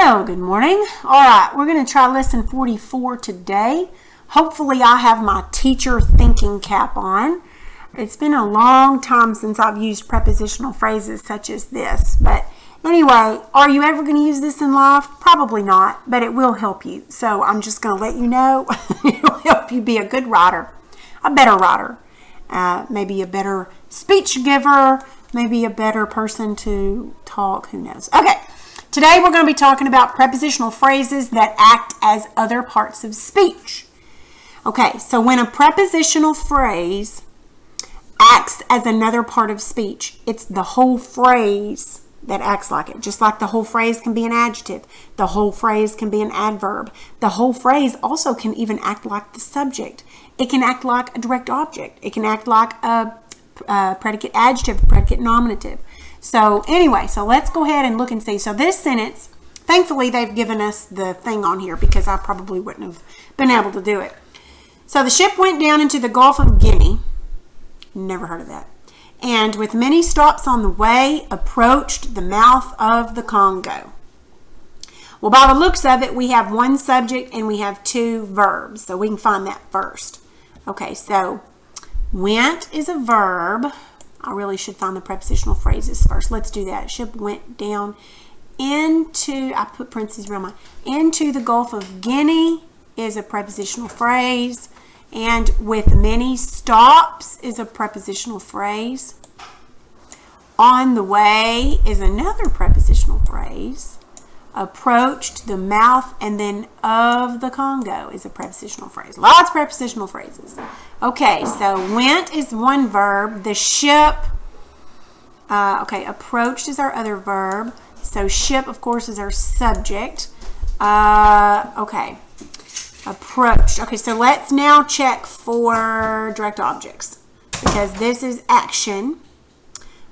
Well, good morning. All right, we're going to try lesson 44 today. Hopefully I have my teacher thinking cap on. It's been a long time since I've used prepositional phrases such as this. But anyway, are you ever going to use this in life? Probably not, but it will help you. So I'm just going to let you know it will help you be a good writer, a better writer, maybe a better speech giver, maybe a better person to talk, who knows. Okay. Today we're going to be talking about prepositional phrases that act as other parts of speech. Okay, so when a prepositional phrase acts as another part of speech, it's the whole phrase that acts like it. Just like the whole phrase can be an adjective, the whole phrase can be an adverb. The whole phrase also can even act like the subject. It can act like a direct object. It can act like a predicate adjective, predicate nominative. So anyway, so let's go ahead and look and see. So this sentence, thankfully they've given us the thing on here because I probably wouldn't have been able to do it. So the ship went down into the Gulf of Guinea. Never heard of that. And with many stops on the way, approached the mouth of the Congo. Well, by the looks of it, we have one subject and we have two verbs. So we can find that first. Okay, so went is a verb. I really should find the prepositional phrases first. Let's do that. Ship went down into, I put parentheses around mine, into the Gulf of Guinea is a prepositional phrase. And with many stops is a prepositional phrase. On the way is another prepositional phrase. Approached the mouth and then of the Congo is a prepositional phrase. Lots of prepositional phrases. Okay, so went is one verb. The ship, approached is our other verb. So ship, of course, is our subject. Approached. Okay, so let's now check for direct objects because this is action.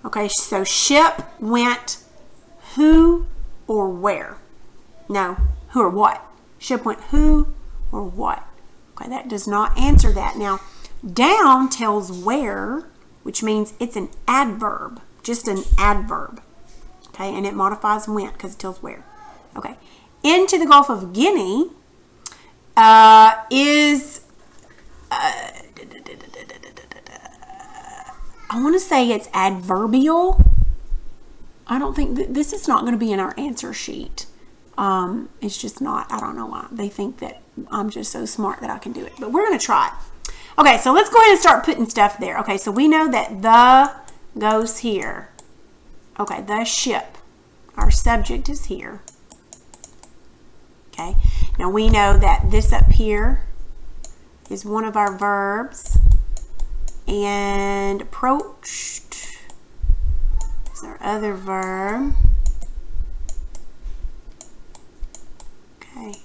Okay, so ship went who or where? No, who or what? Ship went who or what? Okay, that does not answer that. Now, down tells where, which means it's an adverb, just an adverb. Okay, and it modifies went because it tells where. Okay, into the Gulf of Guinea is, I want to say it's adverbial. I don't think this is not going to be in our answer sheet. It's just not. I don't know why. They think that I'm just so smart that I can do it. But we're going to try it. Okay, so let's go ahead and start putting stuff there. Okay, so we know that the goes here. Okay, the ship. Our subject is here. Okay, now we know that this up here is one of our verbs. And approached is our other verb. Okay.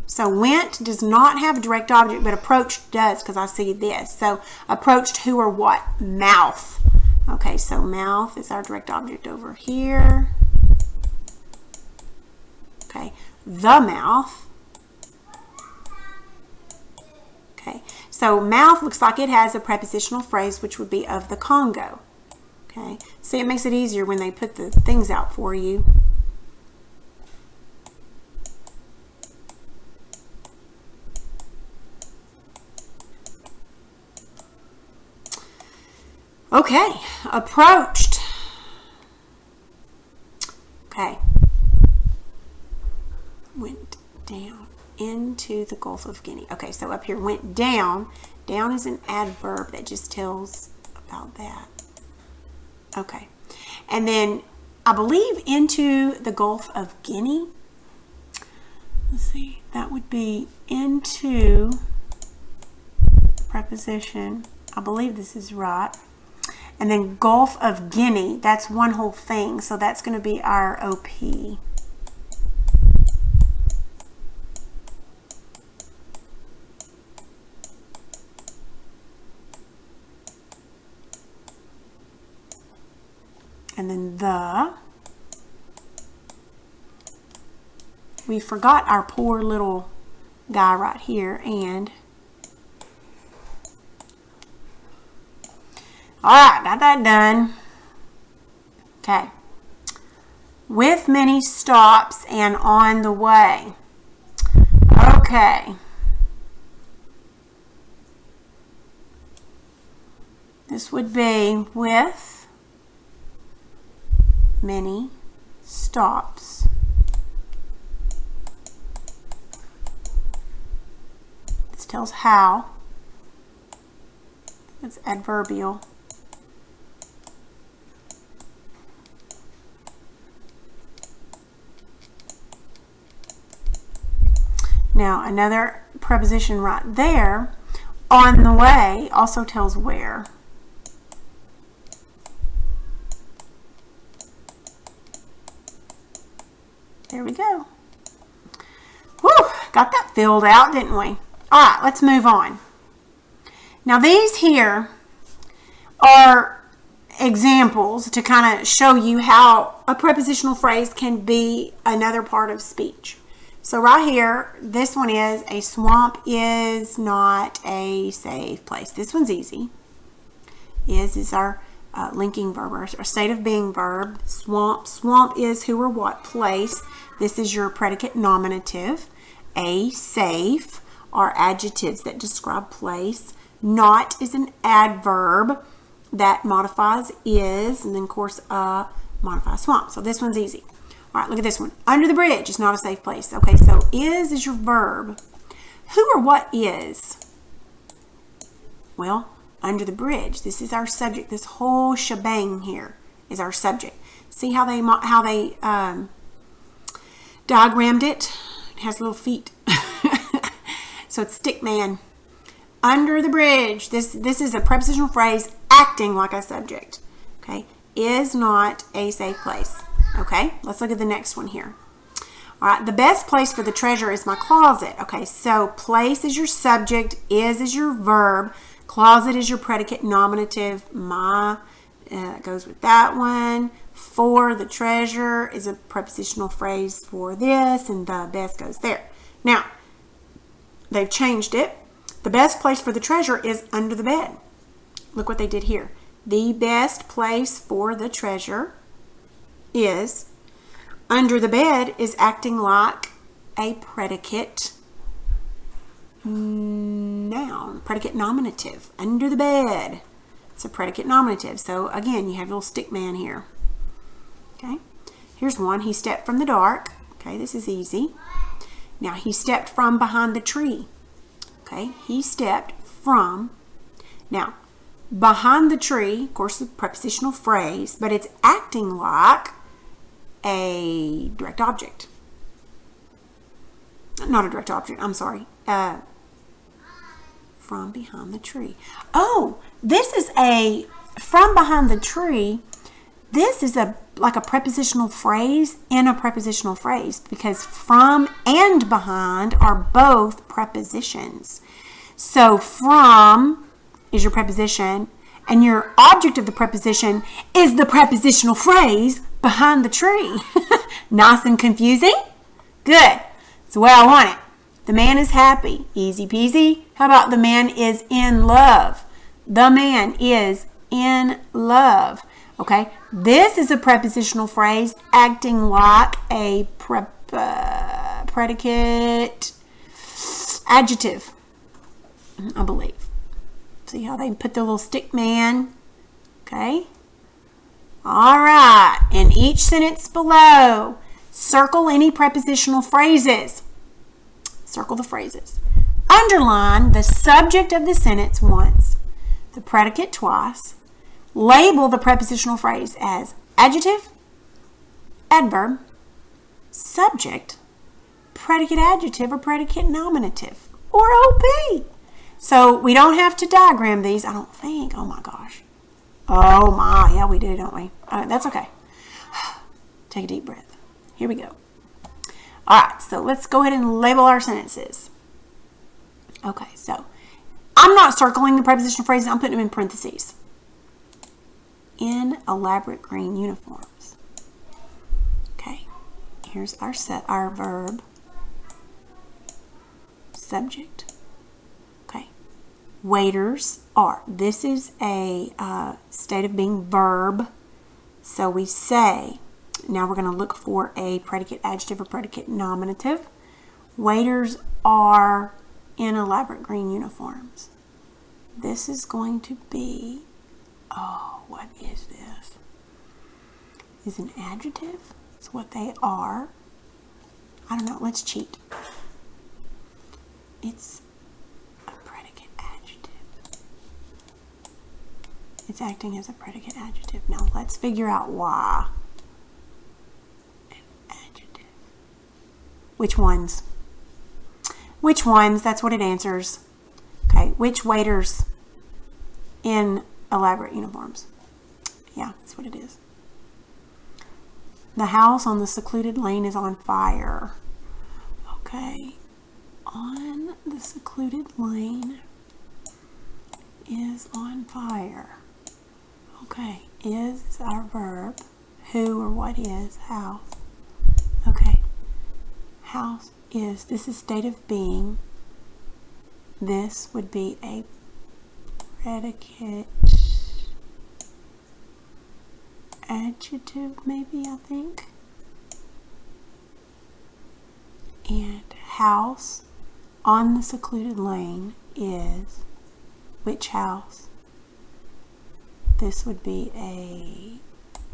So went does not have a direct object, but approached does because I see this. So approached who or what? Mouth. Okay, so mouth is our direct object over here. Okay, the mouth. Okay, so mouth looks like it has a prepositional phrase which would be of the Congo. Okay, see, it makes it easier when they put the things out for you. Okay, approached. Okay, went down into the Gulf of Guinea. Okay, so up here went down. Down is an adverb that just tells about that. Okay, and then I believe into the Gulf of Guinea. Let's see, that would be into preposition. I believe this is right. And then Gulf of Guinea, that's one whole thing. So that's going to be our OP. And then we forgot our poor little guy right here, and all right, got that done. Okay, with many stops and on the way. Okay. This would be with many stops. This tells how. It's adverbial. Now, another preposition right there, on the way, also tells where. There we go. Whew, got that filled out, didn't we? All right, let's move on. Now, these here are examples to kind of show you how a prepositional phrase can be another part of speech. So right here, this one is, a swamp is not a safe place. This one's easy. Is our linking verb, our state of being verb. Swamp. Swamp is who or what place. This is your predicate nominative. A, safe, are adjectives that describe place. Not is an adverb that modifies is, and then of course modifies swamp. So this one's easy. All right, look at this one. Under the bridge is not a safe place. Okay, so is your verb. Who or what is? Well, under the bridge. This is our subject. This whole shebang here is our subject. See how they diagrammed it? It has little feet. So it's stick man. Under the bridge. This is a prepositional phrase acting like a subject. Okay, is not a safe place. Okay, let's look at the next one here. All right, the best place for the treasure is my closet. Okay, so place is your subject, is your verb, closet is your predicate nominative. My goes with that one. For the treasure is a prepositional phrase for this, and the best goes there. Now, they've changed it. The best place for the treasure is under the bed. Look what they did here. The best place for the treasure is under the bed is acting like a predicate noun, predicate nominative. Under the bed. It's a predicate nominative. So again, you have a little stick man here. Okay. Here's one. He stepped from the dark. Okay, this is easy. Now, he stepped from behind the tree. Okay, he stepped from. Now, behind the tree, of course, a prepositional phrase, but it's acting like a direct object. Not a direct object, I'm sorry. From behind the tree. Oh, this is a from behind the tree. This is like a prepositional phrase in a prepositional phrase, because from and behind are both prepositions. So from is your preposition, and your object of the preposition is the prepositional phrase behind the tree. Nice and confusing? Good. That's the way I want it. The man is happy. Easy peasy. How about the man is in love? The man is in love. Okay, this is a prepositional phrase acting like a predicate adjective, I believe. See how they put the little stick man? Okay. All right. In each sentence below, circle any prepositional phrases. Circle the phrases. Underline the subject of the sentence once, the predicate twice. Label the prepositional phrase as adjective, adverb, subject, predicate adjective, or predicate nominative, or OP. So we don't have to diagram these, I don't think. Oh my gosh. Oh my, yeah, we do, don't we? That's okay. Take a deep breath. Here we go. All right, so let's go ahead and label our sentences. Okay, so I'm not circling the prepositional phrases, I'm putting them in parentheses. In elaborate green uniforms. Okay, here's our verb, subject. Okay, waiters are. This is a state of being verb. So we say, Now we're going to look for a predicate adjective or predicate nominative. Waiters are in elaborate green uniforms. This is going to be, oh, what is this? Is an adjective. It's what they are. I don't know. Let's cheat. It's a predicate adjective. It's acting as a predicate adjective. Now let's figure out why. An adjective. Which ones? Which ones? That's what it answers. Okay. Which waiters in elaborate uniforms? Yeah, that's what it is. The house on the secluded lane is on fire. Okay. On the secluded lane is on fire. Okay. Is our verb. Who or what is house. Okay. House is. This is state of being. This would be a predicate adjective, maybe, I think. And house on the secluded lane is which house? This would be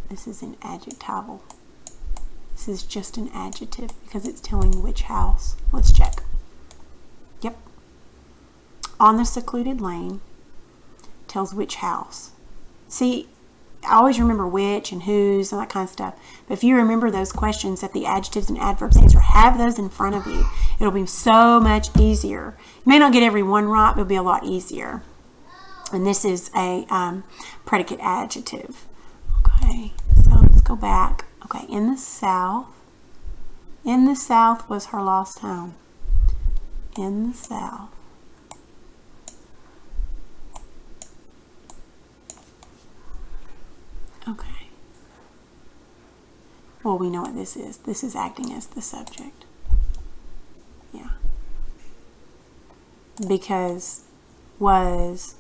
this is an adjectival. This is just an adjective because it's telling which house. Let's check. Yep. On the secluded lane tells which house. See, I always remember which and whose and that kind of stuff. But if you remember those questions that the adjectives and adverbs answer, have those in front of you. It'll be so much easier. You may not get every one right, but it'll be a lot easier. And this is a predicate adjective. Okay, so let's go back. Okay, in the South. In the South was her lost home. In the South. Okay. Well, we know what this is. This is acting as the subject. Yeah. Because was,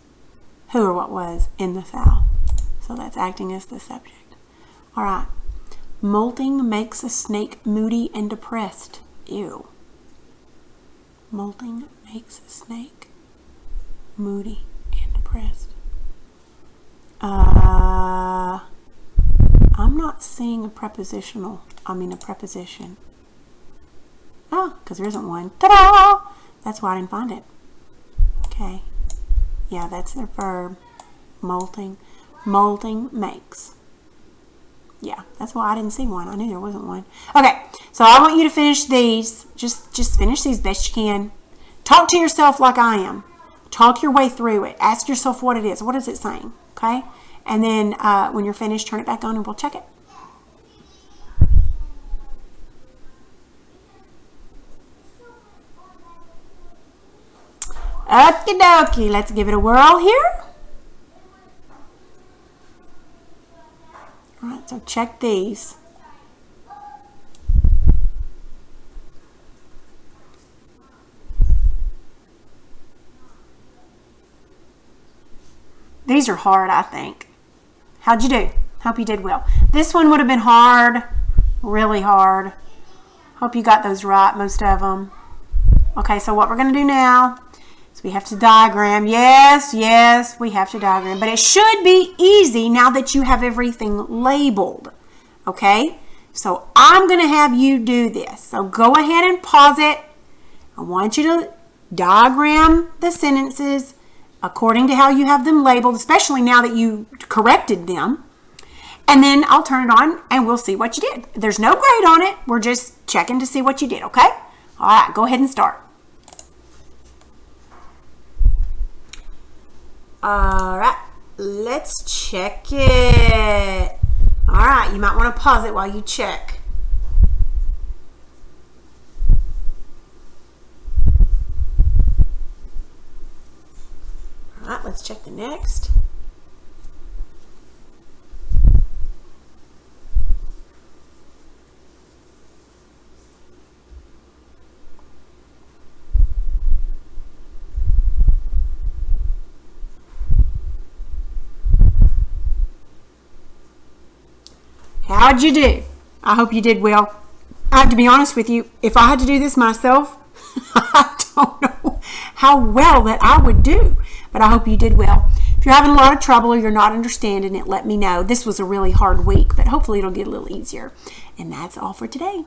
who or what was in the South. So that's acting as the subject. All right. Molting makes a snake moody and depressed. Ew. Molting makes a snake moody and depressed. I'm not seeing a preposition. Oh, because there isn't one. Ta-da! That's why I didn't find it. Okay. Yeah, that's their verb. Molting. Molting makes. Yeah, that's why I didn't see one. I knew there wasn't one. Okay, so I want you to finish these. Just finish these best you can. Talk to yourself like I am. Talk your way through it. Ask yourself what it is. What is it saying? Okay? And then when you're finished, turn it back on and we'll check it. Okie dokie. Let's give it a whirl here. All right, so check these. These are hard, I think. How'd you do? Hope you did well. This one would have been hard, really hard. Hope you got those right, most of them. Okay, so what we're going to do now is we have to diagram. Yes, we have to diagram. But it should be easy now that you have everything labeled. Okay, so I'm going to have you do this. So go ahead and pause it. I want you to diagram the sentences according to how you have them labeled, especially now that you corrected them. And then I'll turn it on and we'll see what you did. There's no grade on it. We're just checking to see what you did, okay? All right, go ahead and start. All right, let's check it. All right, you might want to pause it while you check. All right, let's check the next. How'd you do? I hope you did well. I have to be honest with you, if I had to do this myself, I don't know how well that I would do, but I hope you did well. If you're having a lot of trouble or you're not understanding it, let me know. This was a really hard week, but hopefully it'll get a little easier. And that's all for today.